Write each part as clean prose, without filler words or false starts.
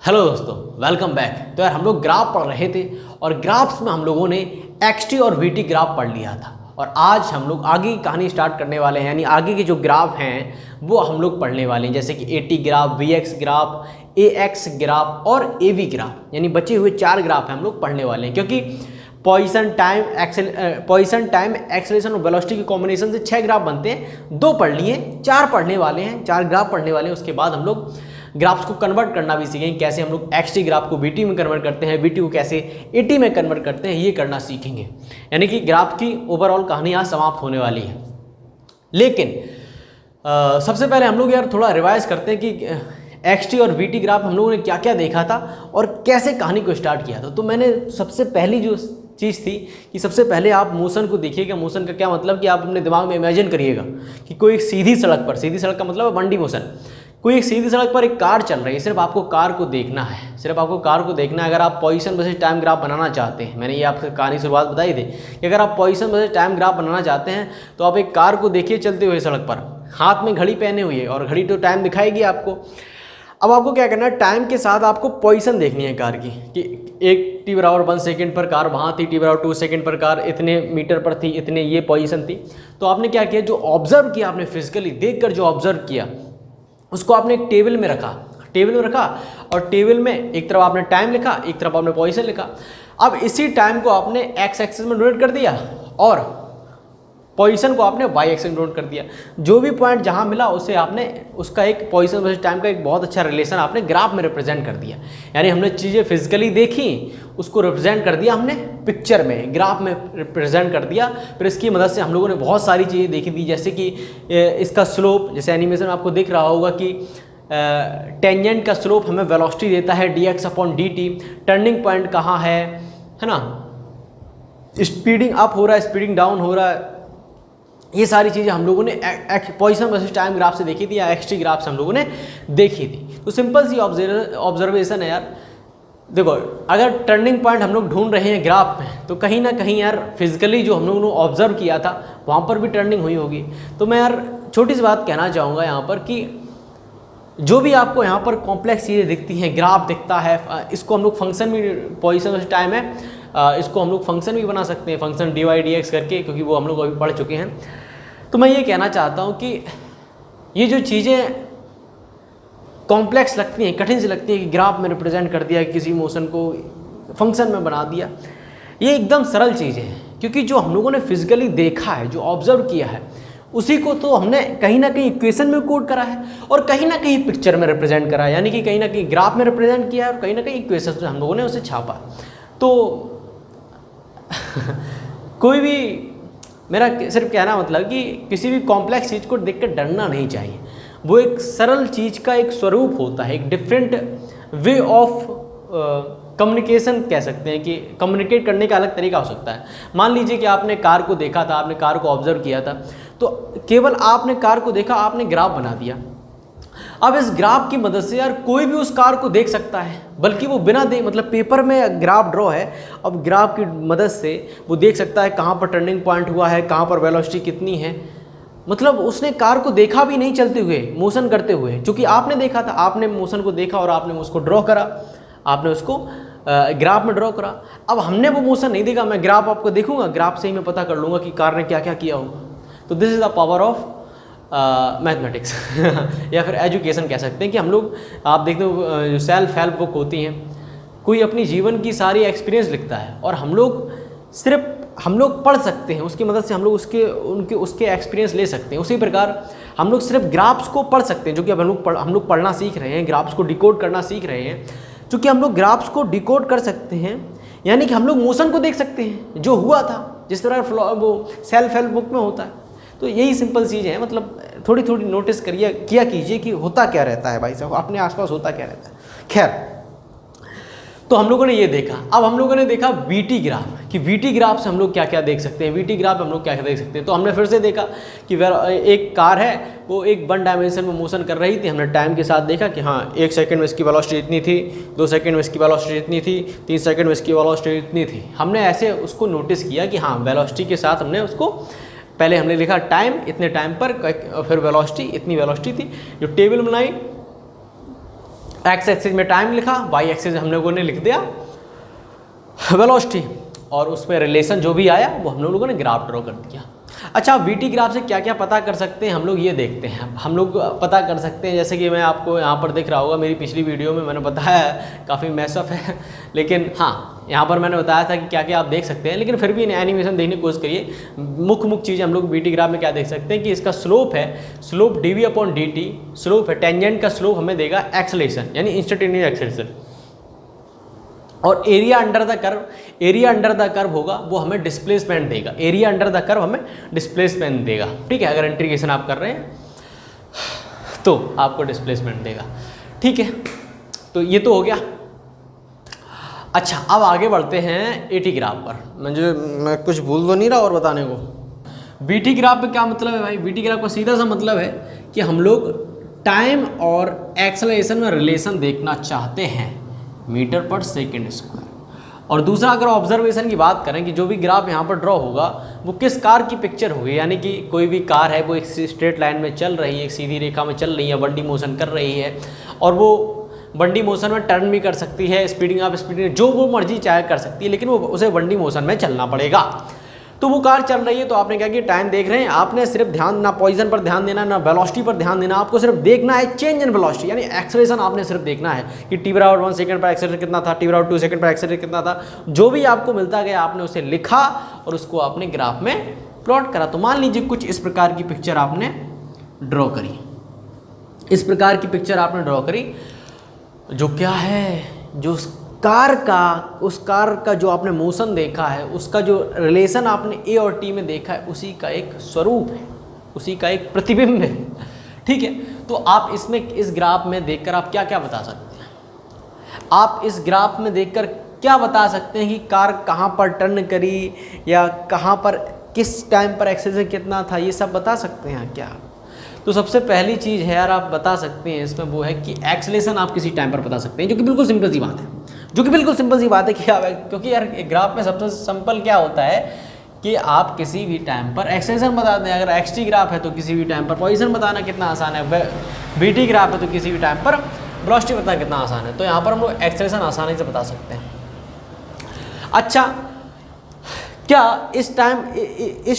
Hello दोस्तों, welcome back. तो यार हम लोग ग्राफ पढ़ रहे थे और ग्राफ्स में हम लोगों ने एक्सटी और वीटी ग्राफ पढ़ लिया था और आज हम लोग आगे की कहानी स्टार्ट करने वाले हैं। यानी आगे के जो ग्राफ हैं वो हम लोग पढ़ने वाले हैं, जैसे कि eighty graph, VX graph, ax graph और एवी ग्राफ। यानी बचे हुए 4 ग्राफ हैं हम लोग पढ़ने वाले हैं, क्योंकि पोजीशन टाइम एक्सेलरेशन और वेलोसिटी के कॉम्बिनेशन से 6 ग्राफ बनते हैं। 2 पढ़ लिए, 4 पढ़ने वाले हैं, 4 ग्राफ पढ़ने वाले हैं। उसके बाद हम लोग ग्राफ्स को कन्वर्ट करना भी सीखेंगे, कैसे हम लोग एक्सटी ग्राफ को वीटी में कन्वर्ट करते हैं, वीटी को कैसे एटी में कन्वर्ट करते हैं, ये करना सीखेंगे। यानी कि ग्राफ की ओवरऑल कहानी आज समाप्त होने वाली है। लेकिन सबसे पहले हम लोग यार थोड़ा रिवाइज करते हैं कि एक्सटी और वीटी ग्राफ हम लोगों ने क्या क्या देखा था और कैसे कहानी को स्टार्ट किया था। तो मैंने सबसे पहली जो चीज़ थी कि सबसे पहले आप मोशन को देखिएगा। मोशन का क्या मतलब कि आप अपने दिमाग में इमेजिन करिएगा कि कोई एक सीधी सड़क पर, सीधी सड़क का मतलब है 1D मोशन, कोई एक सीधी सड़क पर एक कार चल रही है। सिर्फ आपको कार को देखना है, सिर्फ आपको कार को देखना है। अगर आप पोजीशन वर्सेस टाइम ग्राफ बनाना चाहते हैं, मैंने ये आपको कहानी शुरुआत बताई थी कि अगर आप पोजीशन वर्सेस टाइम ग्राफ बनाना चाहते हैं तो आप एक कार को देखिए चलते हुए सड़क पर, हाथ में घड़ी पहने हुए, और घड़ी तो टाइम दिखाएगी आपको। अब आपको क्या करना है, टाइम के साथ आपको पोजीशन देखनी है कार की कि एक t बराबर 1 सेकेंड पर कार वहाँ थी, t बराबर 2 सेकेंड पर कार इतने मीटर पर थी, इतने ये पोजीशन थी। तो आपने क्या किया, जो ऑब्जर्व किया आपने फिजिकली देखकर जो ऑब्जर्व किया उसको आपने एक टेबल में रखा, और टेबल में एक तरफ आपने टाइम लिखा, एक तरफ आपने पोजीशन लिखा। अब इसी टाइम को आपने एक्स एक्सिस में नोट कर दिया और पोजीशन को आपने वाई एक्सिस में नोट कर दिया। जो भी पॉइंट जहां मिला उसे आपने उसका एक पोजीशन वर्सेस टाइम का एक बहुत अच्छा रिलेशन आपने ग्राफ में रिप्रेजेंट कर दिया। यानी हमने चीज़ें फिजिकली देखी, उसको रिप्रेजेंट कर दिया हमने पिक्चर में, ग्राफ में रिप्रेजेंट कर दिया। फिर इसकी मदद से हम लोगों ने बहुत सारी चीज़ें देखी थी, जैसे कि इसका स्लोप, जैसे एनिमेशन में आपको दिख रहा होगा कि टेंजेंट का स्लोप हमें वेलोसिटी देता है dx/dt। टर्निंग पॉइंट कहाँ है ना, स्पीडिंग अप हो रहा है, स्पीडिंग डाउन हो रहा है, ये सारी चीज़ें हम लोगों ने पोजीशन वर्सेस टाइम ग्राफ से देखी थी या एक्सटी ग्राफ से हम लोगों ने देखी थी। तो सिंपल सी ऑब्जर्वेशन है यार। देखो, अगर टर्निंग पॉइंट हम लोग ढूंढ रहे हैं ग्राफ में, तो कहीं ना कहीं यार फिजिकली जो हम लोगों ने ऑब्जर्व किया था वहाँ पर भी टर्निंग हुई होगी। तो मैं यार छोटी सी बात कहना चाहूँगा यहाँ पर कि जो भी आपको यहाँ पर कॉम्प्लेक्स चीज़ें दिखती हैं, ग्राफ दिखता है, इसको हम लोग फंक्शन भी, पोजीशन वर्सेस टाइम है, इसको हम लोग फंक्शन भी बना सकते हैं, फंक्शन dy/dx करके, क्योंकि वो हम लोग अभी पढ़ चुके हैं। तो मैं ये कहना चाहता हूँ कि ये जो चीज़ें कॉम्प्लेक्स लगती हैं, कठिन सी लगती है कि ग्राफ में रिप्रेजेंट कर दिया, किसी मोशन को फंक्शन में बना दिया, ये एकदम सरल चीज़ें हैं। क्योंकि जो हम लोगों ने फिजिकली देखा है, जो ऑब्जर्व किया है, उसी को तो हमने कहीं ना कहीं इक्वेशन में कोड करा है और कहीं ना कहीं पिक्चर में रिप्रेजेंट करा है। यानी कि कहीं ना कहीं ग्राफ में रिप्रेजेंट किया है और कहीं ना कहीं इक्वेशन में हम लोगों ने उसे छापा। तो कोई भी, मेरा सिर्फ कहना मतलब कि किसी भी कॉम्प्लेक्स चीज़ को देखकर डरना नहीं चाहिए। वो एक सरल चीज़ का एक स्वरूप होता है, एक डिफरेंट वे ऑफ कम्युनिकेशन कह सकते हैं कि कम्युनिकेट करने का अलग तरीका हो सकता है। मान लीजिए कि आपने कार को देखा था, आपने कार को ऑब्जर्व किया था, तो केवल आपने कार को देखा, आपने ग्राफ बना दिया। अब इस ग्राफ की मदद से यार कोई भी उस कार को देख सकता है, बल्कि वो बिना देख, मतलब पेपर में ग्राफ ड्रॉ है, अब ग्राफ की मदद से वो देख सकता है कहाँ पर टर्निंग पॉइंट हुआ है, कहाँ पर वेलोसिटी कितनी है। मतलब उसने कार को देखा भी नहीं चलते हुए, मोशन करते हुए, क्योंकि आपने देखा था, आपने मोशन को देखा और आपने उसको ड्रॉ करा, आपने उसको ग्राफ में ड्रॉ करा। अब हमने वो मोशन नहीं देखा, मैं ग्राफ आपको देखूंगा, ग्राफ से ही मैं पता कर लूँगा कि कार ने क्या क्या किया होगा। तो this is the power of mathematics या फिर एजुकेशन कह सकते हैं कि हम लोग, आप देखते हो जो सेल्फ हेल्प बुक होती हैं, कोई अपनी जीवन की सारी एक्सपीरियंस लिखता है और हम लोग पढ़ सकते हैं, उसकी मदद से हम लोग उसके एक्सपीरियंस ले सकते हैं। उसी प्रकार हम लोग सिर्फ ग्राफ्स को पढ़ सकते हैं, जो कि अब हम लोग पढ़ना सीख रहे हैं, ग्राफ्स को डिकोड करना सीख रहे हैं। चूँकि हम लोग ग्राफ्स को डिकोड कर सकते हैं, यानी कि हम लोग मोशन को देख सकते हैं, जो हुआ था, जिस तरह वो सेल्फ हेल्प बुक में होता है। तो यही सिंपल चीज़ें हैं, मतलब थोड़ी थोड़ी नोटिस किया कीजिए कि होता क्या रहता है भाई साहब, अपने आसपास होता क्या रहता है। खैर, तो हम लोगों ने ये देखा। अब हम लोगों ने देखा वीटी ग्राफ, कि वीटी ग्राफ से हम लोग क्या क्या देख सकते हैं, वीटी ग्राफ हम लोग क्या क्या देख सकते हैं। तो हमने फिर से देखा कि एक कार है, वो एक 1 डायमेंशन में मोशन कर रही थी। हमने टाइम के साथ देखा कि हाँ 1 सेकंड में इसकी वेलोसिटी इतनी थी, 2 सेकंड में इसकी वेलोसिटी इतनी थी, 3 सेकंड में इसकी वेलोसिटी इतनी थी। हमने ऐसे उसको नोटिस किया कि हाँ वेलोसिटी के साथ हमने उसको, पहले हमने लिखा टाइम, इतने टाइम पर, फिर वेलोसिटी, इतनी वेलोसिटी थी। जो टेबल बनाई, एक्स एक्सिस में टाइम लिखा, वाई एक्सिस हम लोगों ने लिख दिया वेलोसिटी, और उस पर रिलेशन जो भी आया वो हम लोगों ने ग्राफ ड्रॉ कर दिया। अच्छा, वीटी ग्राफ से क्या क्या पता कर सकते हैं हम लोग ये देखते हैं। हम लोग पता कर सकते हैं, जैसे कि मैं आपको यहाँ पर दिख रहा होगा, मेरी पिछली वीडियो में मैंने बताया है, काफ़ी मैसअप है, लेकिन हाँ यहाँ पर मैंने बताया था कि क्या क्या आप देख सकते हैं, लेकिन फिर भी एनिमेशन देखने की कोशिश करिए। मुख्य चीज़ हम लोग वीटी ग्राफ में क्या देख सकते हैं कि इसका स्लोप है, स्लोप dv/dt स्लोप है, टेंजेंट का स्लोप हमें देगा एक्सेलेरेशन यानी इंस्टेंटेनियस एक्सेलेरेशन, और area under the curve, area under the curve होगा वो हमें डिस्प्लेसमेंट देगा, एरिया अंडर द कर्व हमें डिस्प्लेसमेंट देगा। ठीक है, अगर इंटीग्रेशन आप कर रहे हैं तो आपको डिस्प्लेसमेंट देगा। ठीक है, तो ये तो हो गया। अच्छा, अब आगे बढ़ते हैं एटी ग्राफ पर। मैं कुछ भूल तो नहीं रहा और बताने को। बीटी ग्राफ पे क्या मतलब है भाई? बीटी ग्राफ का सीधा सा मतलब है कि हम लोग टाइम और एक्सेलरेशन में रिलेशन देखना चाहते हैं मीटर पर सेकेंड स्क्वायर। और दूसरा, अगर ऑब्जर्वेशन की बात करें कि जो भी ग्राफ यहाँ पर ड्रॉ होगा वो किस कार की पिक्चर होगी, यानी कि कोई भी कार है वो एक स्ट्रेट लाइन में चल रही है, एक सीधी रेखा में चल रही है, बंडी मोशन कर रही है, और वो बंडी मोशन में टर्न भी कर सकती है, स्पीडिंग अप स्पीडिंग जो वो मर्जी चाहे कर सकती है, लेकिन वो उसे बंडी मोशन में चलना पड़ेगा। तो वो कार चल रही है, तो आपने क्या किया, टाइम देख रहे हैं, आपने सिर्फ ध्यान ना पोजीशन पर ध्यान देना ना वेलोसिटी पर ध्यान देना, आपको सिर्फ देखना है चेंज इन वेलोसिटी यानी एक्सेलरेशन। आपने सिर्फ देखना है कि t/1 सेकंड पर एक्सेलरेशन कितना था, t/2 सेकंड पर एक्सेलरेशन कितना था, जो भी आपको मिलता गया आपने उसे लिखा और उसको आपने ग्राफ में प्लॉट करा। तो मान लीजिए कुछ इस प्रकार की पिक्चर आपने ड्रॉ करी, इस प्रकार की पिक्चर आपने ड्रॉ करी, जो क्या है, जो उस कार का जो आपने मोशन देखा है, उसका जो रिलेशन आपने ए और टी में देखा है, उसी का एक स्वरूप है, उसी का एक प्रतिबिंब है। ठीक है, तो आप इसमें इस ग्राफ में देखकर आप क्या क्या बता सकते हैं? आप इस ग्राफ में देखकर क्या बता सकते हैं कि कार कहाँ पर टर्न करी या कहाँ पर किस टाइम पर एक्सेलरेशन कितना था, ये सब बता सकते हैं क्या? तो सबसे पहली चीज़ है यार आप बता सकते हैं इसमें वो है कि एक्सेलरेशन आप किसी टाइम पर बता सकते हैं, जो कि बिल्कुल सिंपल सी बात है, जो कि बिल्कुल सिंपल सी बात है कि आप, क्योंकि यार ग्राफ में सबसे सिंपल क्या होता है कि आप किसी भी टाइम पर एक्सेलरेशन बता दें। अगर एक्सटी ग्राफ है तो किसी भी टाइम पर पोजीशन बताना कितना आसान है, बीटी ग्राफ है तो किसी भी टाइम पर वेलोसिटी बताना कितना आसान है। तो यहाँ पर हम लोग एक्सेलरेशन आसानी से बता सकते हैं। अच्छा, क्या इस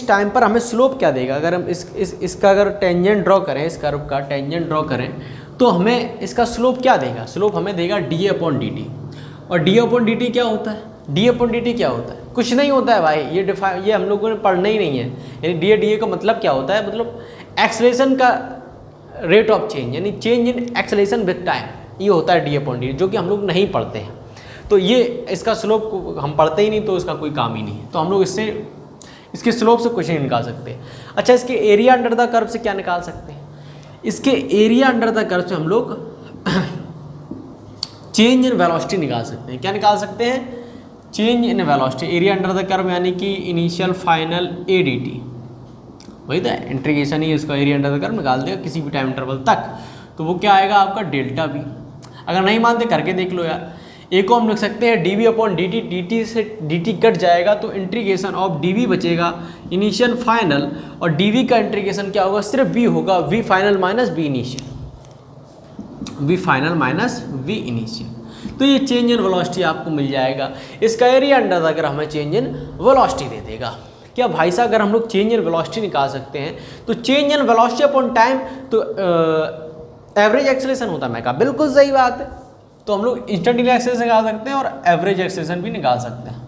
टाइम पर हमें स्लोप क्या देगा? अगर हम इसका अगर टेंजेंट ड्रॉ करें, इस कर्व का टेंजेंट ड्रॉ करें तो हमें इसका स्लोप क्या देगा? स्लोप हमें देगा d/dt। और d/dt क्या होता है? d/dt क्या होता है? कुछ नहीं होता है भाई, ये हम लोगों ने पढ़ना ही नहीं है। यानी d का मतलब क्या होता है? मतलब एक्सेलरेशन का रेट ऑफ चेंज, यानी change in acceleration with time, ये होता है d/dt, जो कि हम लोग नहीं पढ़ते हैं। तो ये इसका स्लोप हम पढ़ते ही नहीं, तो इसका कोई काम ही नहीं है। तो हम लोग इसके स्लोप से कुछ नहीं निकाल सकते। अच्छा, इसके एरिया अंडर द कर्व से क्या निकाल सकते हैं? इसके एरिया अंडर द कर्व से हम लोग चेंज इन वेलोसिटी निकाल सकते हैं। क्या निकाल सकते हैं? Change in velocity, area under the curve यानी कि इनिशियल फाइनल ADT, वही तो इंटीग्रेशन ही इसका एरिया अंडर द कर्व निकाल देगा किसी भी टाइम इंटरवल तक। तो वो क्या आएगा आपका ΔV। अगर नहीं मानते करके देख लो यार। एक को हम लिख सकते हैं dv/dt, dt से dt कट जाएगा तो इंटीग्रेशन ऑफ dv बचेगा इनिशियल फाइनल, और dv का इंटीग्रेशन क्या होगा? सिर्फ v होगा, v final minus v initial, v final minus v initial. तो ये चेंज इन वेलोसिटी आपको मिल जाएगा। इसका एरिया अंडर अगर हमें चेंज इन वेलोसिटी दे देगा। क्या भाई साहब, अगर हम लोग चेंज इन वेलोसिटी निकाल सकते हैं तो change in velocity upon time तो एवरेज एक्सेलरेशन होता है। मैं कहा बिल्कुल सही बात है। तो हम लोग इंस्टेंटेनियस एक्सेलरेशन निकाल सकते हैं और एवरेज एक्सेलरेशन भी निकाल सकते हैं,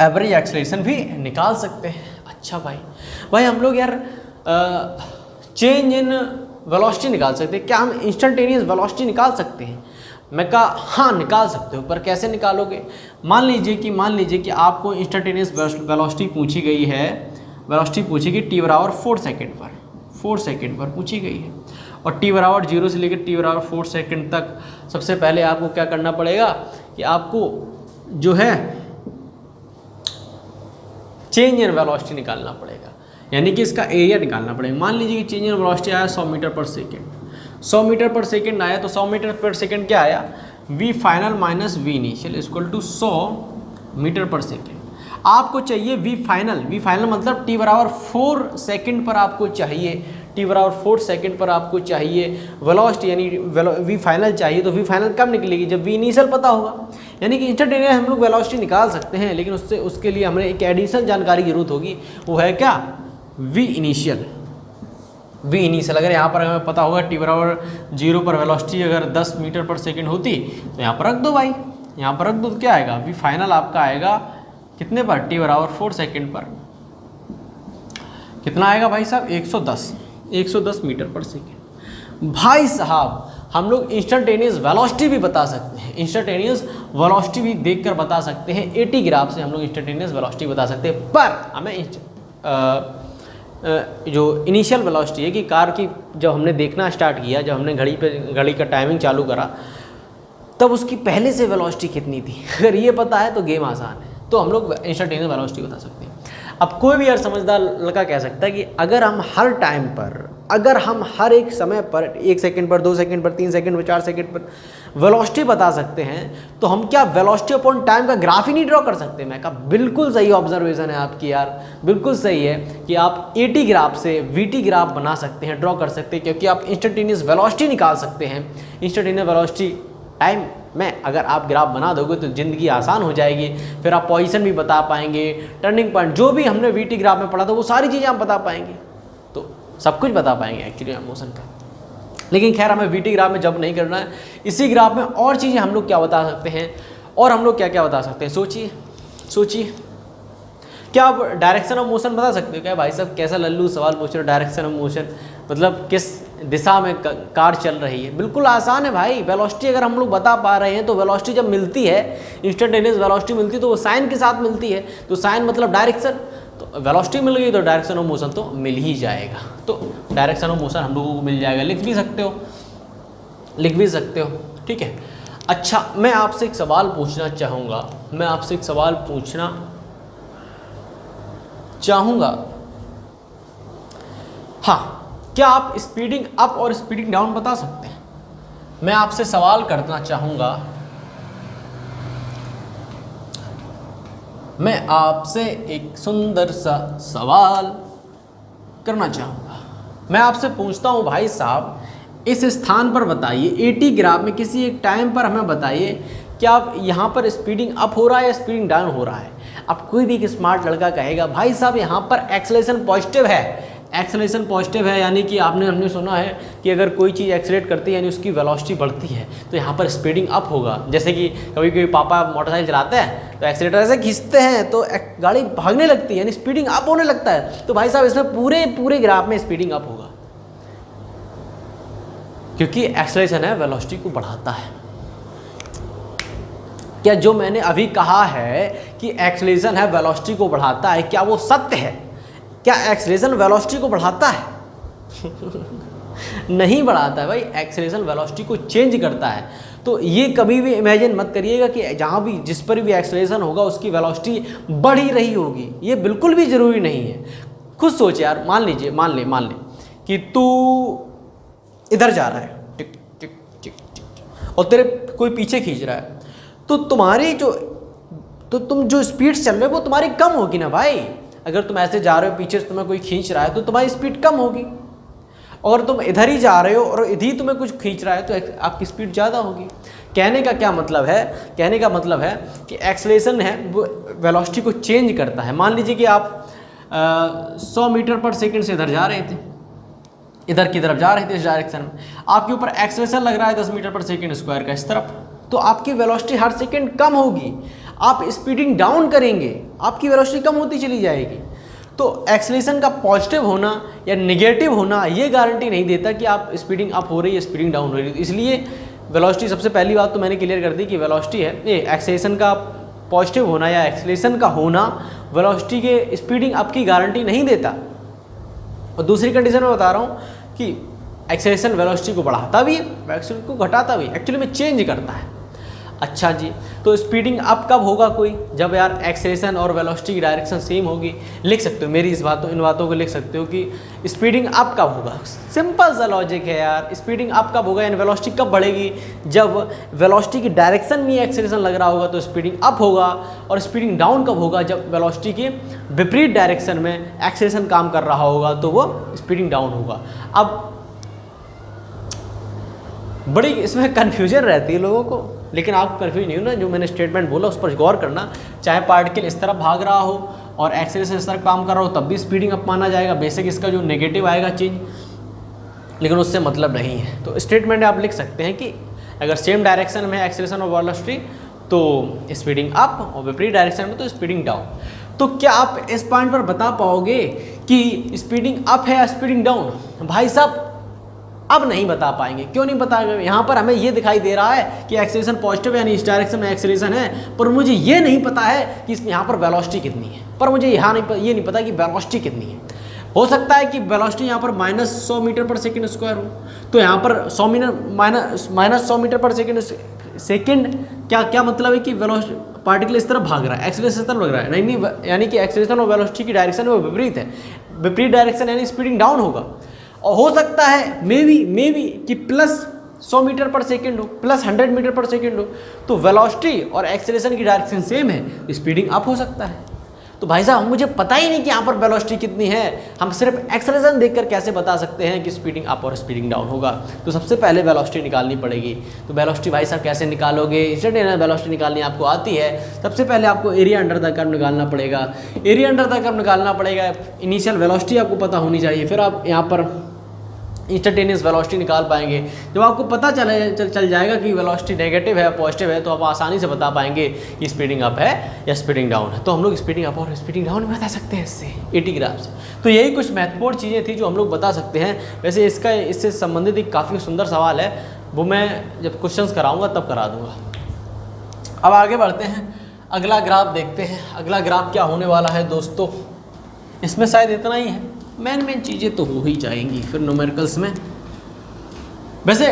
एवरेज एक्सेलरेशन भी निकाल सकते हैं। अच्छा भाई हम लोग यार चेंज इन वेलोसिटी निकाल सकते हैं। क्या हम इंस्टेंटेनियस वेलोसिटी निकाल सकते हैं? मैं कहा हाँ निकाल सकते हो, पर कैसे निकालोगे? मान लीजिए कि आपको इंस्टेंटेनियस वेलोसिटी पूछी गई है, वेलोसिटी पूछी गई t/4 सेकेंड पर, 4 सेकेंड पर पूछी गई है, और t/0 से लेकर t/4 सेकेंड तक सबसे पहले आपको क्या करना पड़ेगा कि आपको जो है चेंज इन वेलोसिटी निकालना पड़ेगा, यानी कि इसका एरिया निकालना पड़ेगा। मान लीजिए कि चेंज इन वेलोसिटी आया 100 metre per second, 100 metre per second आया, तो 100 मीटर पर सेकेंड क्या आया? v final minus v initial equal to 100 metre per second. आपको चाहिए v फाइनल मतलब t/4 सेकेंड पर आपको चाहिए t/4 सेकंड पर आपको चाहिए वेलोसिटी यानी v फाइनल चाहिए, तो v फाइनल कब निकलेगी, जब v इनिशियल पता होगा। यानी कि इंस्टेंटेनियस हम लोग वेलोसिटी निकाल सकते हैं, लेकिन उसके लिए हमें एक एडिशनल जानकारी जरूरत होगी, वो है क्या, v इनिशियल। अगर यहाँ पर हमें पता होगा t/0 पर वेलोसिटी अगर 10 मीटर पर सेकेंड होती तो यहाँ पर रख दो भाई, यहाँ पर रख दो, तो क्या आएगा, v फाइनल आपका आएगा कितने पर, t/4 सेकेंड पर कितना आएगा भाई साहब, 110 मीटर पर सेकेंड। भाई साहब हम लोग इंस्टेंटेनियस वेलोसिटी भी बता सकते हैं, इंस्टेंटेनियस वेलोसिटी भी देखकर बता सकते हैं, 80 ग्राफ से हम लोग इंस्टेंटेनियस वेलोसिटी बता सकते हैं। पर हमें जो इनिशियल वेलोसिटी है कि कार की, जब हमने देखना स्टार्ट किया, जब हमने घड़ी का टाइमिंग चालू करा, तब उसकी पहले से वेलोसिटी कितनी थी, अगर ये पता है तो गेम आसान है, तो हम लोग इंस्टेंटेनियस वेलोसिटी बता सकते हैं। अब कोई भी यार समझदार लड़का कह सकता है कि अगर हम हर टाइम पर, अगर हम हर एक समय पर 1 सेकंड पर, 2 सेकंड पर, 3 सेकंड पर, 4 सेकंड पर वेलोसिटी बता सकते हैं, तो हम क्या वेलोसिटी अपॉन टाइम का ग्राफ ही नहीं ड्रॉ कर सकते। मैं कहा बिल्कुल सही ऑब्जर्वेशन है आपकी यार, बिल्कुल सही है कि आप 80 ग्राफ से VT ग्राफ बना सकते हैं, ड्रॉ कर सकते हैं, क्योंकि आप इंस्टेंटेनियस वेलोसिटी निकाल सकते हैं। इंस्टेंटेनियस वेलोसिटी टाइम में अगर आप ग्राफ बना दोगे तो ज़िंदगी आसान हो जाएगी, फिर आप पोजीशन भी बता पाएंगे, टर्निंग पॉइंट, जो भी हमने VT ग्राफ में पढ़ा था वो सारी चीज़ें आप बता पाएंगे, तो सब कुछ बता पाएंगे एक्चुअली मोशन का। लेकिन खैर हमें VT ग्राफ में जब नहीं करना है, इसी ग्राफ में और चीज़ें हम लोग क्या बता सकते हैं, और हम लोग क्या क्या बता सकते हैं, सोचिए क्या आप डायरेक्शन ऑफ मोशन बता सकते हो क्या, भाई साहब कैसा लल्लू सवाल पूछ रहे हो, डायरेक्शन ऑफ मोशन मतलब किस दिशा में कार चल रही है। बिल्कुल आसान है भाई, वेलोसिटी अगर हम लोग बता पा रहे हैं तो वेलोसिटी जब मिलती है, इंस्टेंटेनियस वेलोसिटी मिलती है तो वो साइन के साथ मिलती है, तो साइन मतलब डायरेक्शन, तो वेलोसिटी मिल गई तो डायरेक्शन ऑफ मोशन तो मिल ही जाएगा, तो डायरेक्शन ऑफ मोशन हम लोगों को मिल जाएगा, लिख भी सकते हो, ठीक है। अच्छा मैं आपसे एक सवाल पूछना चाहूँगा, हाँ, क्या आप स्पीडिंग अप और स्पीडिंग डाउन बता सकते हैं। मैं आपसे सवाल करना चाहूँगा, मैं आपसे एक सुंदर सा सवाल करना चाहूँगा। मैं आपसे पूछता हूँ भाई साहब, इस स्थान पर बताइए 80 ग्राफ में किसी एक टाइम पर हमें बताइए कि आप यहाँ पर स्पीडिंग अप हो रहा है या स्पीडिंग डाउन हो रहा है। अब कोई भी एक स्मार्ट लड़का कहेगा भाई साहब यहाँ पर एक्सेलरेशन पॉजिटिव है, यानी कि हमने सुना है कि अगर कोई चीज़ एक्सेलरेट करती है यानी उसकी वेलोसिटी बढ़ती है तो यहाँ पर स्पीडिंग अप होगा। जैसे कि कभी पापा मोटरसाइकिल चलाते हैं तो एक्सेलेटर ऐसे खींचते हैं तो गाड़ी भागने लगती है यानी स्पीडिंग अप होने लगता है, तो भाई साहब इसमें पूरे ग्राफ में स्पीडिंग अप होगा, क्योंकि एक्सेलरेशन है वेलोसिटी को बढ़ाता है। क्या जो मैंने अभी कहा है कि एक्सेलरेशन है वेलोसिटी को बढ़ाता है, क्या वो सत्य है? क्या एक्सेलरेशन वेलोसिटी को बढ़ाता है? नहीं बढ़ाता है भाई, एक्सेलरेशन वेलोसिटी को चेंज करता है। तो ये कभी भी इमेजिन मत करिएगा कि जहाँ भी जिस पर भी एक्सेलरेशन होगा उसकी वेलोसिटी बढ़ ही रही होगी, ये बिल्कुल भी ज़रूरी नहीं है। खुद सोच यार, मान ले कि तू इधर जा रहा है, टिक टिक टिक टिक, और तेरे कोई पीछे खींच रहा है, तो तुम जो स्पीड चल रहे हो वो तुम्हारी कम होगी ना भाई। अगर तुम ऐसे जा रहे हो पीछे से तुम्हें कोई खींच रहा है तो तुम्हारी स्पीड कम होगी, और तुम इधर ही जा रहे हो और इधर ही तुम्हें कुछ खींच रहा है तो आपकी स्पीड ज़्यादा होगी। कहने का क्या मतलब है, कहने का मतलब है कि एक्सेलरेशन है वो वेलोसिटी को चेंज करता है। मान लीजिए कि आप 100 मीटर पर सेकंड से इधर जा रहे थे, इधर की तरफ जा रहे थे इस डायरेक्शन में, आपके ऊपर एक्सेलरेशन लग रहा है 10 मीटर पर सेकंड स्क्वायर का इस तरफ, तो आपकी वेलोसिटी हर सेकंड कम होगी। आप स्पीडिंग डाउन करेंगे, आपकी वेलोसिटी कम होती चली जाएगी। तो एक्सेलरेशन का पॉजिटिव होना या नेगेटिव होना ये गारंटी नहीं देता कि आप स्पीडिंग अप हो रही है स्पीडिंग डाउन हो रही है। इसलिए वेलोसिटी, सबसे पहली बात तो मैंने क्लियर कर दी कि वेलोसिटी है ये एक्सेलरेशन का पॉजिटिव होना या एक्सेलरेशन का होना वेलोसिटी के स्पीडिंग अप की गारंटी नहीं देता। और दूसरी कंडीशन में बता रहा हूँ कि एक्सेलरेशन वेलोसिटी को बढ़ाता भी है, वेलोसिटी को घटाता भी है, एक्चुअली में चेंज करता है। अच्छा जी, तो स्पीडिंग अप कब होगा कोई, जब यार एक्सेलेरेशन और वेलोसिटी की डायरेक्शन सेम होगी। लिख सकते हो मेरी इन बातों को लिख सकते हो कि स्पीडिंग अप कब होगा। सिंपल सा लॉजिक है यार, स्पीडिंग अप कब होगा यानी वेलोसिटी कब बढ़ेगी, जब वेलोसिटी की डायरेक्शन में एक्सेलेरेशन लग रहा होगा तो स्पीडिंग अप होगा। और स्पीडिंग डाउन कब होगा, जब वेलोसिटी की विपरीत डायरेक्शन में एक्सेलेरेशन काम कर रहा होगा तो वो स्पीडिंग डाउन होगा। अब बड़ी इसमें कन्फ्यूजन रहती है लोगों को, लेकिन आप कन्फ्यूज नहीं हो ना, जो मैंने स्टेटमेंट बोला उस पर गौर करना। चाहे पार्टिकल इस तरफ भाग रहा हो और एक्सेलरेशन इस तरफ काम कर रहा हो तब भी स्पीडिंग अप माना जाएगा, बेसिक इसका जो नेगेटिव आएगा चीज़, लेकिन उससे मतलब नहीं है। तो स्टेटमेंट आप लिख सकते हैं कि अगर सेम डायरेक्शन में एक्सेलरेशन और वेलोसिटी तो स्पीडिंग अप, और विपरीत डायरेक्शन में तो स्पीडिंग डाउन। तो क्या आप इस पॉइंट पर बता पाओगे कि स्पीडिंग अप है या स्पीडिंग डाउन? भाई साहब अब नहीं बता पाएंगे। क्यों नहीं बता पाएंगे? यहाँ पर हमें ये दिखाई दे रहा है कि एक्सेलरेशन पॉजिटिव है यानी इस डायरेक्शन में एक्सेलरेशन है, पर मुझे ये नहीं पता है कि इसमें यहाँ पर वेलोसिटी कितनी है, पर मुझे यहाँ ये नहीं पता कि वेलोसिटी कितनी है। हो सकता है कि वेलोसिटी यहाँ पर -100 मीटर पर सेकंड स्क्वायर हो, तो यहाँ पर 100 मीटर पर सेकंड क्या मतलब है कि वेलोसिटी पार्टिकल इस तरफ भाग रहा है, एक्सेलरेशन इस तरफ लग रहा है, नहीं यानी कि एक्सेलरेशन और वेलोसिटी की डायरेक्शन में वो विपरीत है, विपरीत डायरेक्शन यानी स्पीडिंग डाउन होगा। और हो सकता है मे बी कि +100 मीटर पर सेकंड हो, +100 मीटर पर सेकंड हो, तो वेलोसिटी और एक्सेलरेशन की डायरेक्शन सेम है, स्पीडिंग अप हो सकता है। तो भाई साहब मुझे पता ही नहीं कि यहाँ पर वेलोसिटी कितनी है, हम सिर्फ एक्सेलरेशन देखकर कैसे बता सकते हैं कि स्पीडिंग अप और स्पीडिंग डाउन होगा? तो सबसे पहले वेलोसिटी निकालनी पड़ेगी। तो वेलोसिटी भाई साहब कैसे निकालोगे? इंस्टेंटेनियस वेलोसिटी निकालनी आपको आती है। सबसे पहले आपको एरिया अंडर द कर्व निकालना पड़ेगा। एरिया अंडर द कर्व निकालना पड़ेगा, इनिशियल वेलोसिटी आपको पता होनी चाहिए, फिर आप यहाँ पर इंस्टेंटेनियस वेलोसिटी निकाल पाएंगे। जब आपको पता चल जाएगा कि वेलोसिटी नेगेटिव है पॉजिटिव है, तो आप आसानी से बता पाएंगे कि स्पीडिंग अप है या स्पीडिंग डाउन है। तो हम लोग स्पीडिंग अप और स्पीडिंग डाउन बता सकते हैं इससे AT ग्राफ से। तो यही कुछ महत्वपूर्ण चीज़ें थी जो हम लोग बता सकते हैं। वैसे इससे संबंधित एक काफ़ी सुंदर सवाल है, वो मैं जब क्वेश्चंस कराऊंगा तब करा दूंगा। अब आगे बढ़ते हैं, अगला ग्राफ देखते हैं। अगला ग्राफ क्या होने वाला है दोस्तों, इसमें शायद इतना ही है, मेन चीज़ें तो हो ही जाएंगी फिर न्यूमेरिकल्स में। वैसे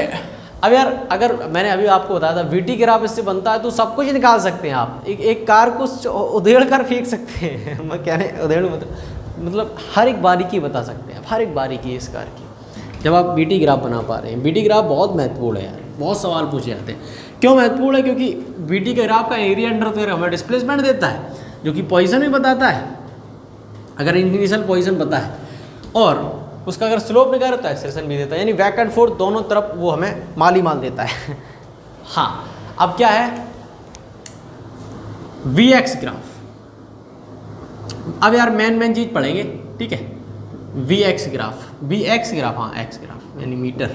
अब यार अगर मैंने अभी आपको बताया था VT ग्राफ इससे बनता है तो सब कुछ निकाल सकते हैं आप। एक कार को उधेड़ कर फेंक सकते हैं मैं कह रहे उधेड़ मतलब हर एक बारीकी बता सकते हैं, हर एक बारीकी इस कार की, जब आप VT ग्राफ बना पा रहे हैं। VT ग्राफ बहुत महत्वपूर्ण है यार, बहुत सवाल पूछे जाते हैं। क्यों महत्वपूर्ण है? क्योंकि VT के ग्राफ का एरिया अंडर द हमें डिस्प्लेसमेंट देता है, जो कि पोजीशन भी बताता है, अगर इनिशियल पोजीशन पता है, और उसका अगर स्लोप निकाले तो एक्सेलरेशन भी देता है, यानी बैक एंड फोर्थ दोनों तरफ वो हमें माल ही माल देता है। हाँ, अब क्या है VX ग्राफ। अब यार मेन चीज पढ़ेंगे, ठीक है। VX ग्राफ, हाँ X ग्राफ यानी मीटर।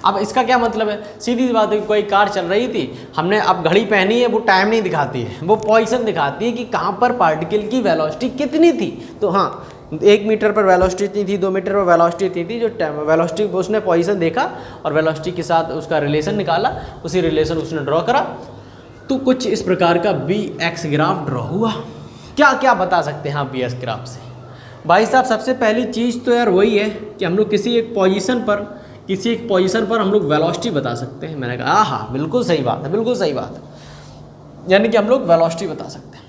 अब इसका क्या मतलब है? सीधी सी बात है, कोई कार चल रही थी, हमने अब घड़ी पहनी है, वो टाइम नहीं दिखाती है, वो पोजीशन दिखाती है कि कहाँ पर पार्टिकल की वेलोसिटी कितनी थी। तो हाँ, 1 मीटर पर वेलोसिटी इतनी थी, 2 मीटर पर वेलोसिटी इतनी थी, जो वेलोसिटी उसने पोजीशन देखा और वेलोसिटी के साथ उसका रिलेशन निकाला, उसी रिलेशन उसने ड्रॉ करा। तो कुछ इस प्रकार का VX ग्राफ ड्रॉ हुआ। क्या क्या बता सकते हैं आप VX ग्राफ से? भाई साहब सबसे पहली चीज़ तो यार वही है कि हम लोग किसी एक पोजीशन पर हम लोग वेलोसिटी बता सकते हैं। मैंने कहा हाँ बिल्कुल सही बात है, बिल्कुल सही बात है। यानी कि हम लोग वेलोसिटी बता सकते हैं,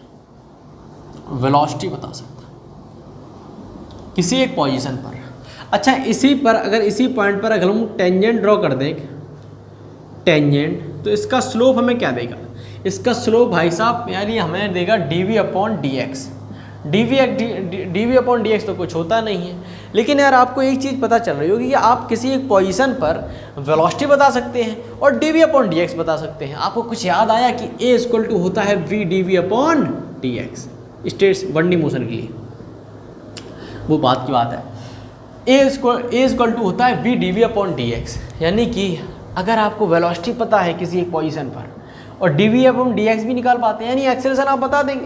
वेलोसिटी बता सकते हैं किसी एक पोजीशन पर। अच्छा, इसी पॉइंट पर अगर हम टेंजेंट ड्रॉ कर दें, टेंजेंट, तो इसका स्लोप हमें क्या देगा? इसका स्लोप भाई साहब यानी हमें देगा dV/dx। dV/dx तो कुछ होता नहीं है, लेकिन यार आपको एक चीज़ पता चल रही होगी कि आप किसी एक पोजीशन पर वेलोसिटी बता सकते हैं और dV/dx बता सकते हैं। आपको कुछ याद आया कि A = होता है v/dV/dx स्टेट्स 1D मोशन के लिए, वो बात की बात है। A होता है v/dV/dx, यानी कि अगर आपको वेलोसिटी पता है किसी एक पोजीशन पर और dV/dx भी निकाल पाते हैं, यानी एक्सेलरेशन आप बता देंगे,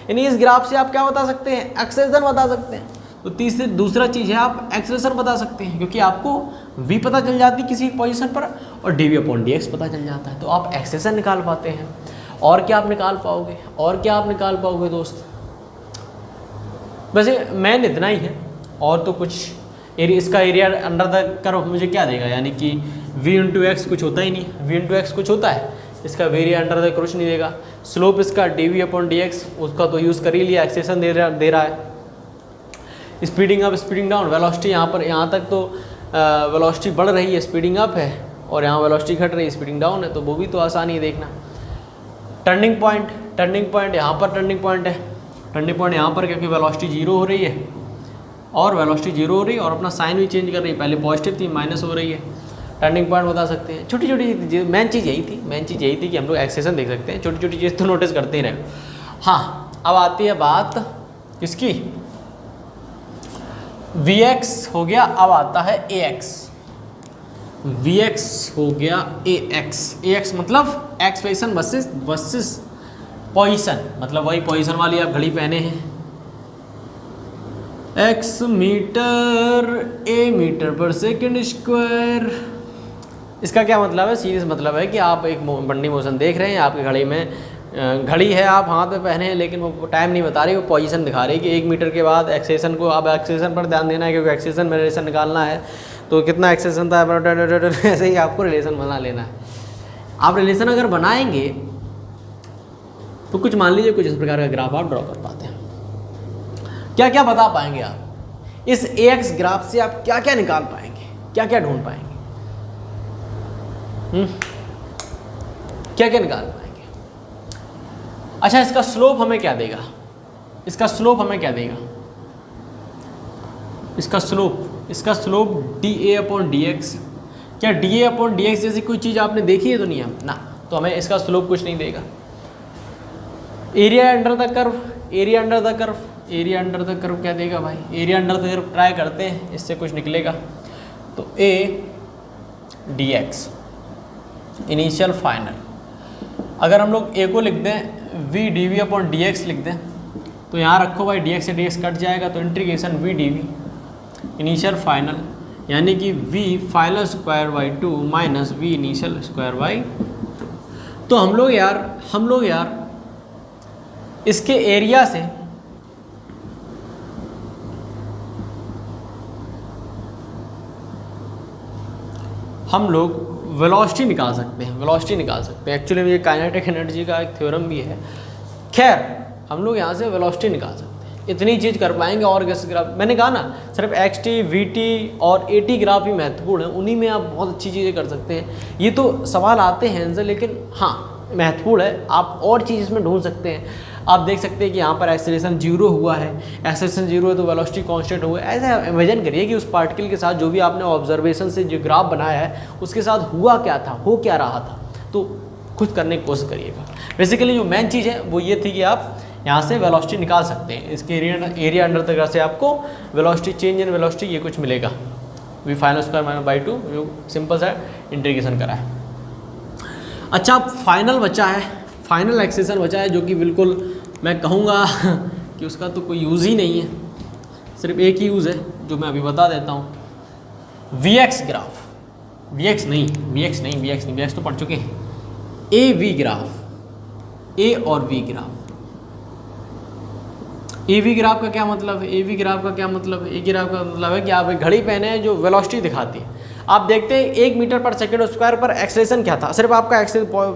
यानी इस ग्राफ से आप क्या बता सकते हैं? एक्सेलरेशन बता सकते हैं। तो दूसरा चीज़ है आप एक्सेलरेशन बता सकते हैं, क्योंकि आपको v पता चल जाती है किसी एक पोजीशन पर और dV/dx पता चल जाता है, तो आप एक्सेलरेशन निकाल पाते हैं। और क्या आप निकाल पाओगे दोस्त? वैसे मेन इतना ही है, और तो कुछ इसका एरिया अंडर द कर्व मुझे क्या देगा, यानी कि V × X कुछ होता ही नहीं। V × X कुछ होता है इसका वेरी अंडर द कुछ नहीं देगा। स्लोप इसका dv/dx, उसका तो यूज़ कर ही लिया, एक्सेशन दे रहा है। Speeding up speeding down, velocity यहाँ पर यहाँ तक तो वेलोसिटी बढ़ रही है, स्पीडिंग अप है, और यहाँ वेलोसिटी घट रही है, स्पीडिंग डाउन है, तो वो भी तो आसानी है देखना। टर्निंग पॉइंट यहाँ पर टर्निंग पॉइंट है, टर्निंग पॉइंट यहाँ पर क्योंकि वेलोसिटी जीरो हो रही है, और वेलोसिटी जीरो हो रही है और अपना साइन भी चेंज कर रही है, पहले पॉजिटिव थी माइनस हो रही है। टर्निंग पॉइंट बता सकते हैं। छोटी छोटी मेन चीज़ यही थी कि हम लोग एक्सेशन देख सकते हैं, छोटी छोटी चीज़ तो नोटिस करते ही रहे। हाँ, अब आती है बात किसकी, Vx हो गया, अब आता है Ax। Vx हो गया Ax मतलब एक्सप्रेशन वर्सेस पोजीशन, मतलब वही पोजीशन वाली आप घड़ी पहने हैं, x मीटर a मीटर पर सेकंड स्क्वायर। इसका क्या मतलब है, सीरीज मतलब है कि आप एक बंडी मोशन देख रहे हैं, आपकी घड़ी में घड़ी है, आप हाथ में पहने हैं, लेकिन वो टाइम नहीं बता रही, वो पोजीशन दिखा रही है कि 1 मीटर के बाद एक्सेशन को, अब एक्सेशन पर ध्यान देना है क्योंकि एक्सेशन में रिलेशन निकालना है, तो कितना एक्सेशन था ऐसे ही आपको रिलेशन बना लेना है। आप रिलेशन अगर बनाएंगे तो कुछ मान लीजिए कुछ इस प्रकार का ग्राफ आप ड्रॉ कर पाते हैं। क्या क्या बता पाएंगे आप इस Ax ग्राफ से, आप क्या क्या निकाल पाएंगे, क्या क्या ढूंढ पाएंगे, क्या क्या निकाल पाएंगे। अच्छा, इसका स्लोप हमें क्या देगा, इसका स्लोप हमें क्या देगा, इसका स्लोप dA/dx। क्या dA/dx जैसी कोई चीज़ आपने देखी है दुनिया में ना, तो हमें इसका स्लोप कुछ नहीं देगा। Area under the curve, area under the curve क्या देगा भाई, area under the curve try करते हैं, इससे कुछ निकलेगा। तो A dx इनिशियल फाइनल, अगर हम लोग A को लिख दें v dv/dx लिख दें, तो यहाँ रखो भाई dx से dx कट जाएगा, तो integration v dv initial final, यानी कि v final square by 2 minus v initial square by 2। तो हम लोग यार इसके एरिया से हम लोग वेलोसिटी निकाल सकते हैं, एक्चुअली ये काइनेटिक एनर्जी का एक थ्योरम भी है। खैर, हम लोग यहाँ से वेलोसिटी निकाल सकते हैं, इतनी चीज़ कर पाएंगे। और किस ग्राफ, मैंने कहा ना सिर्फ xt, vt और at ग्राफ ही महत्वपूर्ण है, उन्हीं में आप बहुत अच्छी चीज़ें कर सकते हैं। ये तो सवाल आते हैं इनसे, लेकिन हाँ महत्वपूर्ण है, आप और चीज़ इसमें ढूंढ सकते हैं। आप देख सकते हैं कि यहाँ पर एक्सेलरेशन 0 हुआ है, एक्सेलरेशन 0 है तो वेलोसिटी कांस्टेंट हुआ है। ऐसा इमेजिन करिए कि उस पार्टिकल के साथ जो भी आपने ऑब्जर्वेशन से जो ग्राफ बनाया है उसके साथ हुआ क्या था, हो क्या रहा था, तो खुद करने की कोशिश करिएगा। बेसिकली जो मेन चीज़ है वो ये थी कि आप यहाँ से वेलोसिटी निकाल सकते हैं, इसके एरिया अंडर तक से आपको वेलोसिटी, चेंज इन वेलोसिटी ये कुछ मिलेगा, v final square minus by 2, जो सिंपल सा इंटीग्रेशन करा है। अच्छा, फाइनल बचा है, फाइनल एक्सेशन बचा है, जो कि बिल्कुल मैं कहूँगा कि उसका तो कोई यूज़ ही नहीं है, सिर्फ एक ही यूज़ है जो मैं अभी बता देता हूँ। Vx ग्राफ, Vx तो पढ़ चुके हैं। AV ग्राफ, A और V ग्राफ। AV ग्राफ का क्या मतलब है, AV ग्राफ का क्या मतलब है, A ग्राफ का मतलब है कि आप एक घड़ी पहने हैं जो वेलोसिटी दिखाती है। आप देखते हैं 1 मीटर पर सेकंड स्क्वायर पर एक्सेलरेशन क्या था, सिर्फ आपका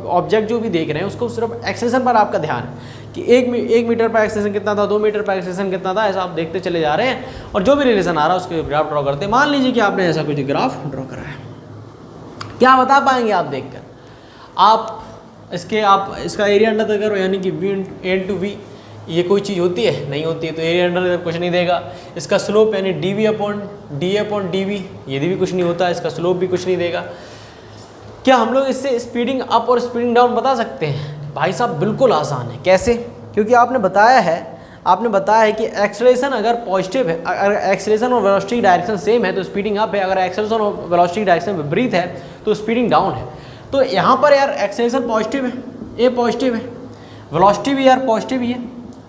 ऑब्जेक्ट जो भी देख रहे हैं उसको सिर्फ एक्सेलरेशन पर आपका ध्यान है कि 1 मीटर पर एक्सेलरेशन कितना था, 2 मीटर पर एक्सेलरेशन कितना था, ऐसा आप देखते चले जा रहे हैं और जो भी रिलेशन आ रहा है उसके ग्राफ ड्रॉ करते हैं। मान लीजिए कि आपने ऐसा कुछ ग्राफ ड्रॉ करा है, क्या बता पाएंगे आप देखकर, आप इसका एरिया अंडर द कर्व यानी कि v/v ये कोई चीज़ होती है, नहीं होती है, तो एरिया अंडर द कर्व कुछ नहीं देगा। इसका स्लोप यानी dv/dv ये भी कुछ नहीं होता, इसका स्लोप भी कुछ नहीं देगा। क्या हम लोग इससे स्पीडिंग अप और स्पीडिंग डाउन बता सकते हैं? भाई साहब बिल्कुल आसान है। कैसे? क्योंकि आपने बताया है कि एक्सेलरेशन अगर पॉजिटिव है, अगर एक्सेलरेशन और वेलोसिटी डायरेक्शन सेम है तो स्पीडिंग अप है, अगर एक्सेलरेशन और वेलोसिटी डायरेक्शन विपरीत है तो स्पीडिंग डाउन है। तो यहाँ पर यार एक्सेलरेशन पॉजिटिव है, ए पॉजिटिव है, वेलोसिटी भी यार पॉजिटिव ही है,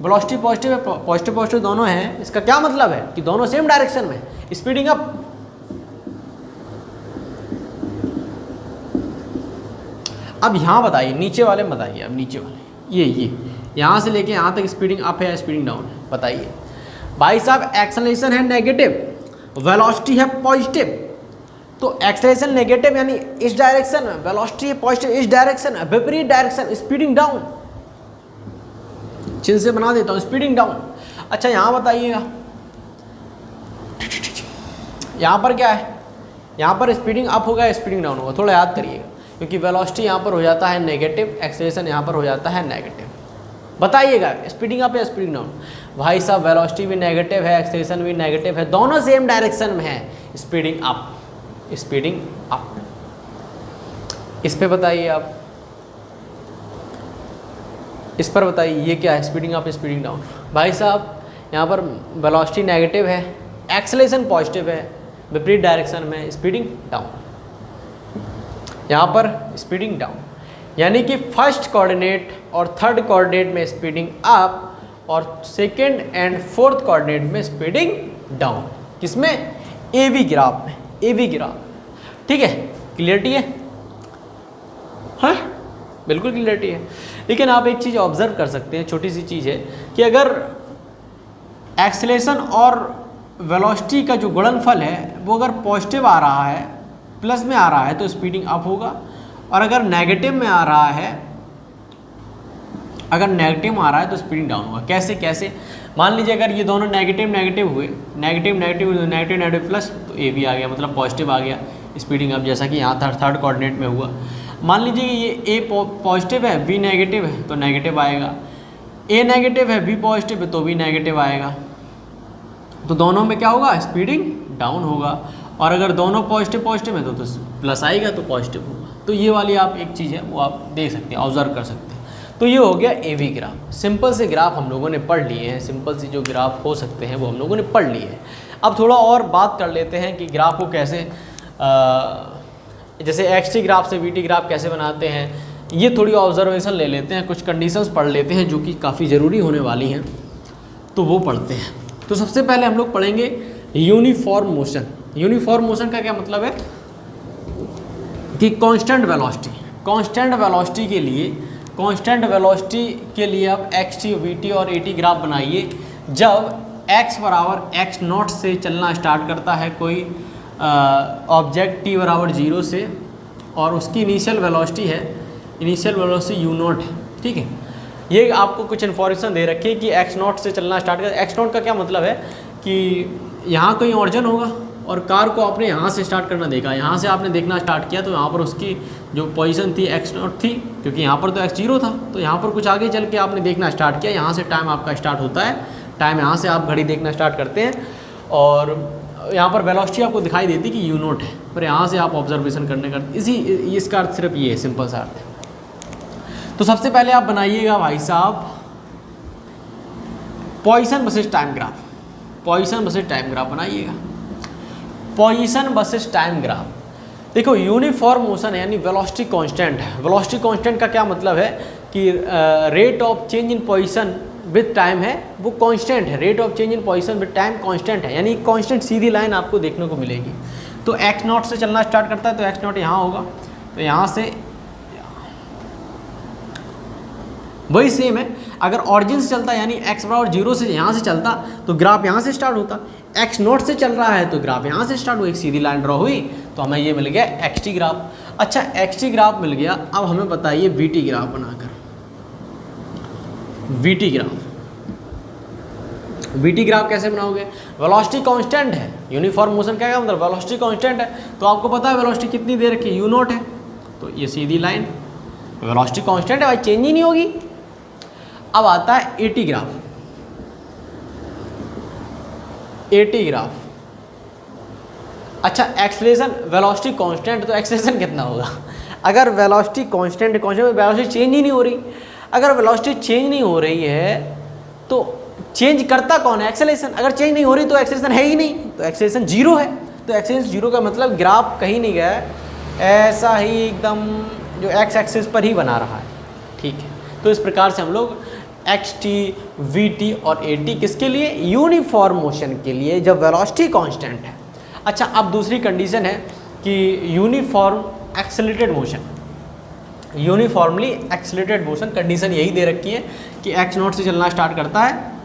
वेलोसिटी पॉजिटिव है, पॉजिटिव दोनों हैं। इसका क्या मतलब है कि दोनों सेम डायरेक्शन में, स्पीडिंग अप। अब यहाँ बताइए, नीचे वाले में बताइए, अब नीचे वाले ये यहाँ से लेके यहाँ तक स्पीडिंग अप है या स्पीडिंग डाउन है, बताइए भाई साहब। एक्सेलरेशन है नेगेटिव, वेलोसिटी है पॉजिटिव, तो एक्सेलरेशन नेगेटिव यानी इस डायरेक्शन में, वेलोसिटी पॉजिटिव इस डायरेक्शन में, विपरीत डायरेक्शन स्पीडिंग डाउन, चिन्ह से बना देता हूँ स्पीडिंग डाउन। अच्छा यहाँ बताइएगा, यहाँ पर क्या है, यहाँ पर स्पीडिंग अप होगा स्पीडिंग डाउन होगा, थोड़ा याद करिएगा, क्योंकि वेलोसिटी यहाँ पर हो जाता है नेगेटिव, एक्सेलरेशन यहाँ पर हो जाता है नेगेटिव। बताइएगा स्पीडिंग अप या स्पीडिंग डाउन। भाई साहब वेलोसिटी भी नेगेटिव है, एक्सेलरेशन भी नेगेटिव है, दोनों सेम डायरेक्शन में है, स्पीडिंग अप, स्पीडिंग अप। इस पे बताइए आप, इस पर बताइए ये क्या है, स्पीडिंग अप स्पीडिंग डाउन। भाई साहब यहाँ पर वेलोसिटी नेगेटिव है, एक्सेलरेशन पॉजिटिव है, विपरीत डायरेक्शन में स्पीडिंग डाउन, यहाँ पर स्पीडिंग डाउन, यानी कि फर्स्ट कोऑर्डिनेट और थर्ड कोऑर्डिनेट में स्पीडिंग अप और सेकेंड एंड फोर्थ कोऑर्डिनेट में स्पीडिंग डाउन। किसमें? एवी ग्राफ में, एवी ग्राफ। ठीक है, क्लियरिटी है? हाँ बिल्कुल क्लियरिटी है। लेकिन आप एक चीज़ ऑब्जर्व कर सकते हैं, छोटी सी चीज़ है कि अगर एक्सेलरेशन और वेलोसिटी का जो गुणनफल है वो अगर पॉजिटिव आ रहा है, प्लस में आ रहा है, तो स्पीडिंग अप होगा, और अगर नेगेटिव में आ रहा है, अगर नेगेटिव में आ रहा है तो स्पीडिंग डाउन होगा। कैसे कैसे? मान लीजिए अगर ये दोनों नेगेटिव नेगेटिव हुए, negative negative negative negative plus, तो ए भी आ गया, मतलब पॉजिटिव आ गया, स्पीडिंग अप, जैसा कि यहाँ थर्ड कोऑर्डिनेट में हुआ। मान लीजिए ये ए पॉजिटिव है, बी नेगेटिव है, तो नेगेटिव आएगा, ए नेगेटिव है, बी पॉजिटिव है, तो बी नेगेटिव आएगा, तो दोनों में क्या होगा? स्पीडिंग डाउन होगा। और अगर दोनों पॉजिटिव पॉजिटिव है तो प्लस आएगा, तो पॉजिटिव होगा। तो ये वाली आप एक चीज़ है वो आप देख सकते हैं, ऑब्जर्व कर सकते हैं। तो ये हो गया एवी ग्राफ। सिंपल से ग्राफ हम लोगों ने पढ़ लिए हैं, सिंपल सी जो ग्राफ हो सकते हैं वो हम लोगों ने पढ़ लिए हैं। अब थोड़ा और बात कर लेते हैं कि ग्राफ को कैसे जैसे एक्सटी ग्राफ से वीटी ग्राफ कैसे बनाते हैं, ये थोड़ी ऑब्जर्वेशन ले लेते हैं, कुछ कंडीशंस पढ़ लेते हैं जो कि काफ़ी ज़रूरी होने वाली हैं, तो वो पढ़ते हैं। तो सबसे पहले हम लोग पढ़ेंगे यूनिफॉर्म मोशन। यूनिफॉर्म मोशन का क्या मतलब है कि कांस्टेंट वेलोसिटी, कांस्टेंट वेलोसिटी के लिए, कांस्टेंट वेलोसिटी के लिए आप एक्स टी, वी टी और ए टी ग्राफ बनाइए जब x बराबर x नॉट से चलना स्टार्ट करता है कोई ऑब्जेक्ट t बराबर 0 से, और उसकी इनिशियल वेलोसिटी है, इनिशियल वेलोसिटी u नॉट है। ठीक है, ये आपको कुछ इन्फॉर्मेशन दे रखी है कि x नॉट से चलना स्टार्ट कर। x नॉट का क्या मतलब है कि यहाँ कोई ऑरिजिन होगा और कार को आपने यहाँ से स्टार्ट करना देखा, यहाँ से आपने देखना स्टार्ट किया, तो यहाँ पर उसकी जो पोजीशन थी x नॉट थी, क्योंकि यहाँ पर तो x 0 था, तो यहाँ पर कुछ आगे चल के आपने देखना स्टार्ट किया, यहाँ से टाइम आपका स्टार्ट होता है, टाइम यहाँ से आप घड़ी देखना स्टार्ट करते हैं, और यहाँ पर वेलोसिटी आपको दिखाई देती कि u नॉट है, पर यहाँ से आप ऑब्जर्वेशन करने का, इसका अर्थ सिर्फ ये है, सिंपल सा अर्थ है। तो सबसे पहले आप बनाइएगा भाई साहब position versus time graph, position versus time graph बनाइएगा। Position versus time graph. देखो यूनिफॉर्म मोशन है यानी वेलोसिटी कांस्टेंट है। वेलोसिटी कांस्टेंट का क्या मतलब है कि rate of change in position with time है वो कांस्टेंट है, rate of change in position with time constant है, यानी कांस्टेंट सीधी लाइन आपको देखने को मिलेगी। तो एक्स नॉट से चलना स्टार्ट करता है तो एक्स नॉट यहाँ होगा, तो यहाँ से वही सेम है। अगर ऑरिजिन से चलता है यानी x बराबर 0 से यहाँ से चलता तो ग्राफ यहाँ से स्टार्ट होता, x नॉट से चल रहा है तो ग्राफ यहाँ से स्टार्ट हुई, एक सीधी लाइन ड्रॉ हुई, तो हमें ये मिल गया एक्स टी ग्राफ। अच्छा एक्स टी ग्राफ मिल गया, अब हमें बताइए वी टी ग्राफ बनाकर। We T graph, we T graph कैसे बनाओगे? वेलोसिटी कांस्टेंट है, यूनिफॉर्म मोशन क्या है मतलब वेलोसिटी कांस्टेंट है, तो आपको पता है वेलोसिटी कितनी दे रखी है, यू नॉट है, तो ये सीधी लाइन वेलोसिटी कांस्टेंट है भाई, चेंज ही नहीं होगी। अब आता है A T graph, A T graph. अच्छा एक्सेलरेशन वेलोसिटी कांस्टेंट, तो एक्सेलरेशन कितना होगा? अगर वेलोसिटी कांस्टेंट वेलोसिटी चेंज ही नहीं हो रही, अगर वेलोसिटी चेंज नहीं हो रही है तो चेंज करता कौन है? एक्सेलरेशन। अगर चेंज नहीं हो रही तो एक्सेलरेशन है ही नहीं, तो एक्सेलरेशन 0 है, तो एक्सेलरेशन 0 का मतलब ग्राफ कहीं नहीं गया है, ऐसा ही एकदम जो एक्स एक्सिस पर ही बना रहा है। ठीक है, तो इस प्रकार से हम लोग एक्स टी, वी टी और ए टी किसके लिए? यूनिफॉर्म मोशन के लिए जब वेलोसिटी कांस्टेंट है। अच्छा अब दूसरी कंडीशन है कि uniform accelerated motion, uniformly accelerated motion, condition यही दे रखी है कि एक्स नॉट से चलना स्टार्ट करता है,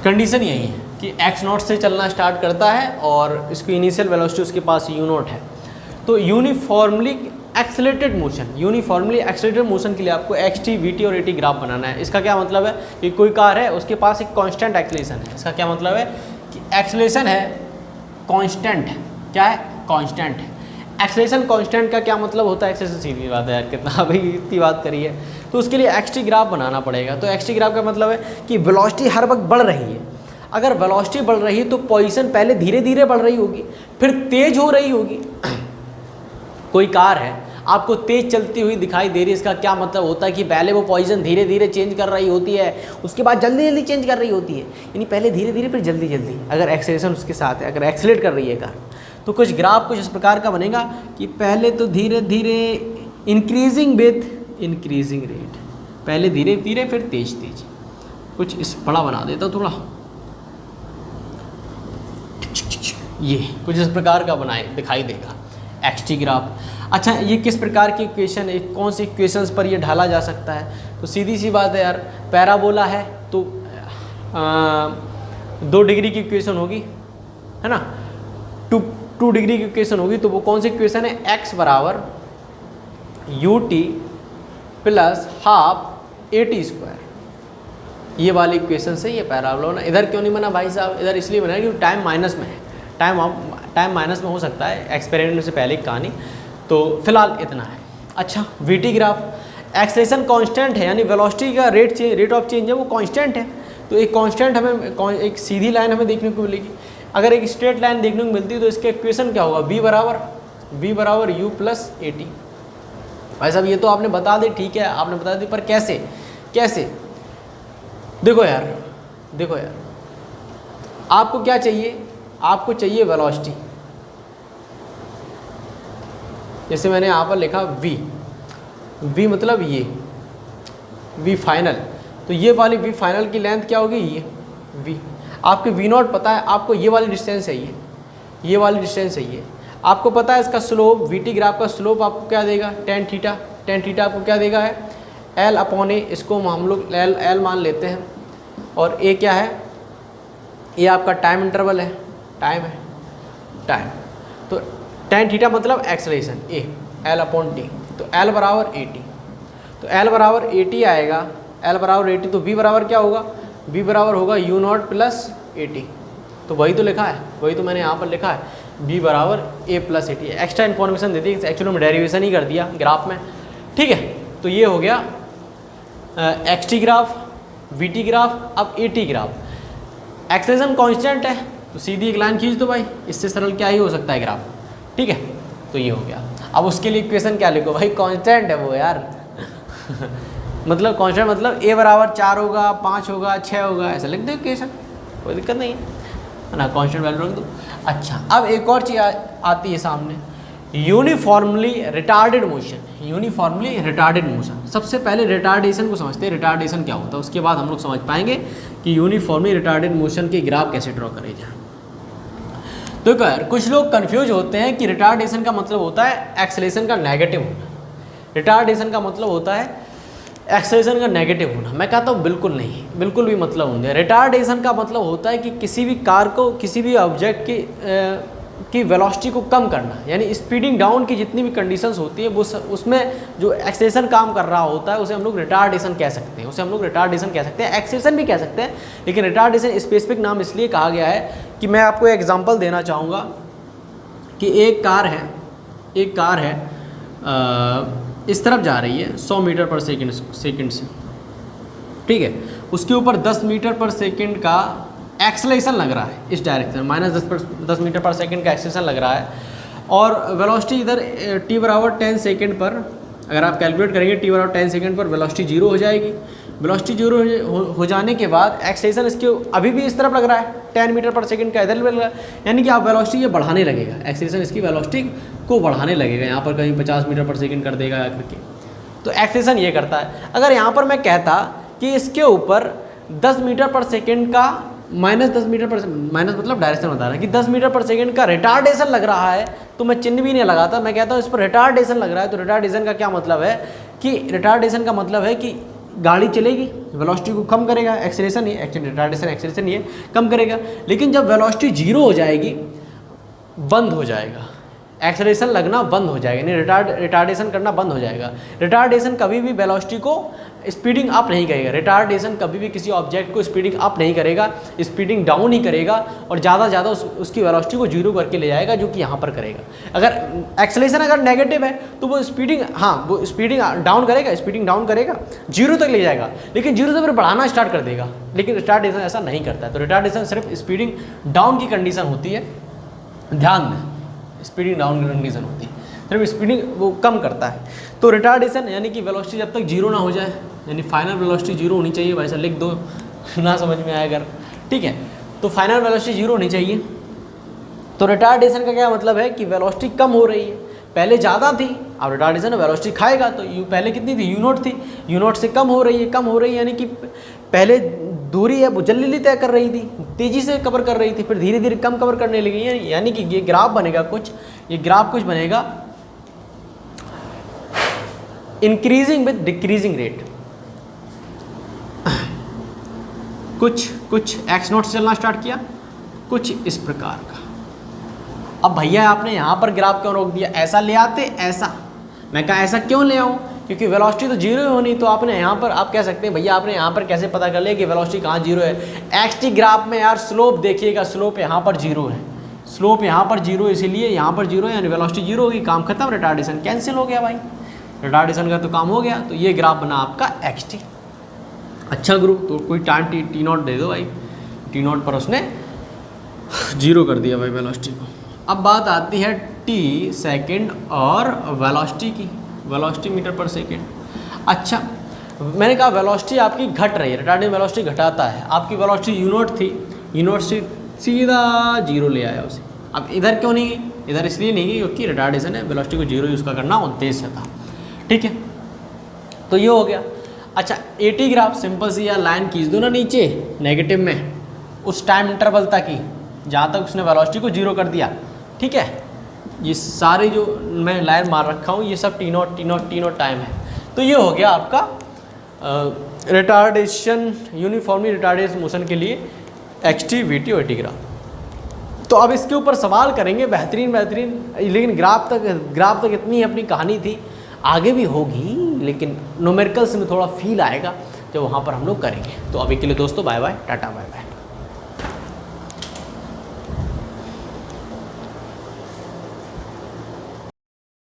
कंडीशन यही है कि x नॉट से चलना स्टार्ट करता है और इसकी इनिशियल वेलोसिटी उसके पास u नॉट है। तो यूनिफॉर्मली एक्सेलरेटेड मोशन के लिए आपको xt, vt और at ग्राफ बनाना है। इसका क्या मतलब है कि कोई कार है उसके पास एक कांस्टेंट एक्सेलरेशन है। इसका क्या मतलब है कि एक्सेलरेशन है कांस्टेंट, क्या है कांस्टेंट है। एक्सेलरेशन कांस्टेंट का क्या मतलब होता है, एक्सेलरेशन सीधी बात है यार, कितना अभी इतनी बात करी है। तो उसके लिए xt ग्राफ बनाना पड़ेगा। तो xt ग्राफ का मतलब है कि वेलोसिटी हर वक्त बढ़ रही है। अगर वेलोसिटी बढ़ रही है तो पोजीशन पहले धीरे धीरे बढ़ रही होगी, फिर तेज हो रही होगी। कोई कार है आपको तेज चलती हुई दिखाई दे रही है, इसका क्या मतलब होता है कि पहले वो पोजीशन धीरे धीरे चेंज कर रही होती है, उसके बाद जल्दी जल्दी चेंज कर रही होती है। यानी पहले धीरे धीरे फिर जल्दी जल्दी, अगर एक्सेलरेशन उसके साथ है, अगर एक्सेलरेट कर रही है कार, तो कुछ ग्राफ कुछ इस प्रकार का बनेगा कि पहले तो धीरे धीरे इंक्रीजिंग विथ इंक्रीजिंग रेट, पहले धीरे धीरे फिर तेज तेज। कुछ इस बड़ा बना देता थोड़ा, ये कुछ इस प्रकार का बनाए दिखाई देगा xt ग्राफ। अच्छा, ये किस प्रकार की इक्वेशन है, कौन सी इक्वेशंस पर ये ढाला जा सकता है? तो सीधी सी बात है यार, पैराबोला है तो 2 डिग्री की इक्वेशन होगी, है ना। 2 डिग्री की इक्वेशन होगी, तो वो कौन सी इक्वेशन है, x बराबर ut प्लस हाफ at²। ये वाली इक्वेशन से ये पैराबोला होना। इधर क्यों नहीं बना भाई साहब? इधर इसलिए बना क्योंकि टाइम माइनस में है, टाइम माइनस में हो सकता है, एक्सपेरिमेंट से पहले की कहानी। तो फिलहाल इतना है। अच्छा, वीटी ग्राफ, एक्सेलरेशन कांस्टेंट है, यानी वेलोसिटी का रेट ऑफ चेंज है वो कांस्टेंट है। तो एक कांस्टेंट हमें एक सीधी लाइन हमें देखने को मिलेगी। अगर एक स्ट्रेट लाइन देखने को मिलती है तो इसका इक्वेशन क्या होगा, v बराबर u प्लस at। भाई साहब ये तो आपने बता दी, ठीक है आपने बता दी, पर कैसे? देखो यार आपको क्या चाहिए, आपको चाहिए वेलोसिटी। जैसे मैंने यहाँ पर लिखा v मतलब ये v फाइनल, तो ये वाली v फाइनल की लेंथ क्या होगी, ये v। आपके v नॉट पता है, आपको ये वाली डिस्टेंस है, ये वाली डिस्टेंस है ये। आपको पता है इसका स्लोप, वीटी ग्राफ का स्लोप आपको क्या देगा, टेन थीटा आपको क्या देगा है l/a। इसको हम लोग l मान लेते हैं। और a क्या है, ये आपका टाइम इंटरवल है, टाइम। तो टेन थीटा मतलब एक्सेलरेशन a, l/t। तो l बराबर at, तो l बराबर at आएगा, l बराबर at। तो v बराबर क्या होगा, v बराबर होगा u नॉट प्लस at। तो वही तो लिखा है, वही तो मैंने यहाँ पर लिखा है, v बराबर a plus at। Extra information देती है, एक्चुअली में डेरिवेशन ही कर दिया ग्राफ में, ठीक है। तो ये हो गया xt ग्राफ, vt ग्राफ। अब at ग्राफ, एक्सेलरेशन कांस्टेंट है तो सीधी एक लाइन खींच दो भाई, इससे सरल क्या ही हो सकता है ग्राफ, ठीक है। तो ये हो गया। अब उसके लिए इक्वेशन क्या लिखो भाई, कांस्टेंट है वो यार मतलब कांस्टेंट मतलब a बराबर 4 होगा, 5 होगा, 6 होगा, ऐसा लिख दो इक्वेशन, कोई दिक्कत नहीं है ना, कांस्टेंट वैल्यू रख दो। अच्छा, अब एक और चीज़ आती है सामने, यूनिफॉर्मली रिटार्डेड मोशन। सबसे पहले रिटार्डेशन को समझते हैं, रिटार्डेशन क्या होता है, उसके बाद हम लोग समझ पाएंगे कि यूनिफॉर्मली रिटार्डेड मोशन के ग्राफ कैसे ड्रॉ करे जाए। तो यार कुछ लोग कंफ्यूज होते हैं कि रिटार्डेशन का मतलब होता है एक्सेलरेशन का नेगेटिव होना, रिटार्डेशन का मतलब होता है एक्सेलरेशन का नेगेटिव होना। मैं कहता हूँ बिल्कुल नहीं, बिल्कुल भी मतलब होता है। रिटार्डेशन का मतलब होता है कि किसी भी कार को, किसी भी ऑब्जेक्ट की वेलोसिटी को कम करना, यानी स्पीडिंग डाउन की जितनी भी कंडीशंस होती है वो उसमें जो एक्सेलरेशन काम कर रहा होता है उसे हम लोग रिटार्डेशन कह सकते हैं, एक्सेलरेशन भी कह सकते हैं। लेकिन रिटार्डेशन स्पेसिफिक नाम इसलिए कहा गया है कि मैं आपको एग्जांपल देना चाहूँगा कि एक कार है इस तरफ जा रही है 100 मीटर पर सेकंड से, ठीक है। उसके ऊपर 10 मीटर पर सेकंड का एक्सेलरेशन लग रहा है इस डायरेक्शन, -10 मीटर पर सेकंड का एक्सेलरेशन लग रहा है। और वेलोसिटी इधर t बराबर 10 सेकंड पर, अगर आप कैलकुलेट करेंगे t बराबर 10 सेकंड पर वेलोसिटी 0 हो जाएगी। वेलोसिटी 0 हो जाने के बाद एक्सेलरेशन इसके अभी भी इस तरफ लग रहा है, 10 मीटर पर सेकंड का इधर लग रहा है, यानी कि आप वेलोसिटी ये बढ़ाने लगेगा, एक्सेलरेशन इसकी वेलोसिटी को बढ़ाने लगेगा। यहाँ पर कहीं 50 मीटर पर सेकंड कर देगा करके, तो एक्सेलरेशन ये करता है। अगर यहाँ पर मैं कहता कि इसके ऊपर 10 मीटर पर सेकंड का -10 मीटर पर, माइनस मतलब डायरेक्शन बता रहा है कि 10 मीटर पर सेकंड का रिटार्डेशन लग रहा है, तो मैं चिन्ह भी नहीं लगाता, मैं कहता हूँ इस पर रिटार्डेशन लग रहा है। तो रिटार्डेशन का क्या मतलब है कि रिटार्डेशन का मतलब है कि गाड़ी चलेगी, वेलोसिटी को कम करेगा, एक्सेलरेशन ही रिटार्डेशन एक्सेलरेशन ये कम करेगा। लेकिन जब वेलोसिटी जीरो हो जाएगी बंद हो जाएगा, एक्सेलरेशन लगना बंद हो जाएगा, यानी रिटार्डेशन करना बंद हो जाएगा। रिटार्डेशन कभी भी वेलोसिटी को स्पीडिंग अप नहीं करेगा, रिटार्डेशन कभी भी किसी ऑब्जेक्ट को स्पीडिंग अप नहीं करेगा, स्पीडिंग डाउन ही करेगा और ज़्यादा से ज़्यादा उसकी वेलोसिटी को जीरो करके ले जाएगा, जो कि यहाँ पर करेगा। अगर एक्सेलरेशन अगर नेगेटिव है तो वो स्पीडिंग वो स्पीडिंग डाउन करेगा, स्पीडिंग डाउन करेगा, जीरो तक ले जाएगा, लेकिन जीरो से फिर बढ़ाना स्टार्ट कर देगा। लेकिन रिटार्डेशन ऐसा नहीं करता है। तो रिटार्डेशन सिर्फ स्पीडिंग डाउन की कंडीशन होती है, ध्यान दें, स्पीडिंग डाउन की कंडीशन होती है, सिर्फ स्पीडिंग वो कम करता है। तो रिटार्डेशन यानी कि वेलोसिटी जब तक जीरो ना हो जाए, यानी फाइनल वेलोसिटी जीरो होनी चाहिए। वैसा लिख दो ना समझ में आए अगर, ठीक है। तो फाइनल वेलोसिटी जीरो होनी चाहिए। तो रिटार्डेशन का क्या मतलब है कि वेलोसिटी कम हो रही है, पहले ज़्यादा थी, अब रिटार्डेशन वेलोसिटी खाएगा। तो यू पहले कितनी थी, यू नॉट थी, यू नॉट से कम हो रही है, कम हो रही है यानी कि पहले दूरी है वो जल्दी तय कर रही थी, तेज़ी से कवर कर रही थी, फिर धीरे धीरे कम कवर करने लगी। यानी कि ये ग्राफ बनेगा कुछ, ये ग्राफ कुछ बनेगा इंक्रीजिंग विद डिक्रीजिंग रेट। कुछ एक्स नोट से चलना स्टार्ट किया, कुछ इस प्रकार का। अब भैया आपने यहाँ पर ग्राफ क्यों रोक दिया, ऐसा ले आते, ऐसा। मैं कहा ऐसा क्यों ले आऊँ, क्योंकि वेलोसिटी तो जीरो होनी। तो आपने यहाँ पर, आप कह सकते हैं भैया आपने यहाँ पर कैसे पता कर लिया कि वेलोसिटी कहाँ जीरो है। एक्स-टी ग्राफ में यार स्लोप देखिएगा, स्लोप यहाँ पर जीरो है, स्लोप यहाँ पर जीरो, इसीलिए यहाँ पर जीरो है, यानी वेलोसिटी जीरो होगी, काम खत्म, रिटार्डेशन कैंसिल हो गया भाई, रिटार्डेशन का तो काम हो गया। तो ये ग्राफ बना आपका एक्स-टी। अच्छा गुरु, तो कोई टाइम टी नॉट दे दो भाई, टी नॉट पर उसने जीरो कर दिया भाई वेलोसिटी को। अब बात आती है टी सेकंड और वेलोसिटी की, वेलोसिटी मीटर पर सेकंड। अच्छा, मैंने कहा वेलोसिटी आपकी घट रही है, रिटार्डेशन वेलोसिटी घटाता है। आपकी वेलोसिटी यू नॉट थी, यू नॉट से सीधा जीरो ले आया उसे। अब इधर क्यों नहीं गई, इधर इसलिए नहीं गई क्योंकि रिटार्डेशन है, वेलोसिटी को जीरो यूज़ करना उद्देश्य था, ठीक है। तो ये हो गया। अच्छा, एटी ग्राफ सिंपल सी यार लाइन खींच दो ना नीचे नेगेटिव में, उस टाइम इंटरवल तक ही जहाँ तक उसने वेलोसिटी को जीरो कर दिया, ठीक है। ये सारे जो मैं लाइन मार रखा हूँ ये सब टी नॉट टाइम है। तो ये हो गया आपका रिटार्डेशन, यूनिफॉर्मली रिटार्डेड मोशन के लिए एक्स-टी, वी-टी और टी ग्राफ। तो अब इसके ऊपर सवाल करेंगे बेहतरीन, लेकिन ग्राफ तक इतनी अपनी कहानी थी, आगे भी होगी, लेकिन न्यूमेरिकल्स में थोड़ा फील आएगा जब वहाँ पर हम लोग करेंगे। तो अभी के लिए दोस्तों bye bye, tata bye bye.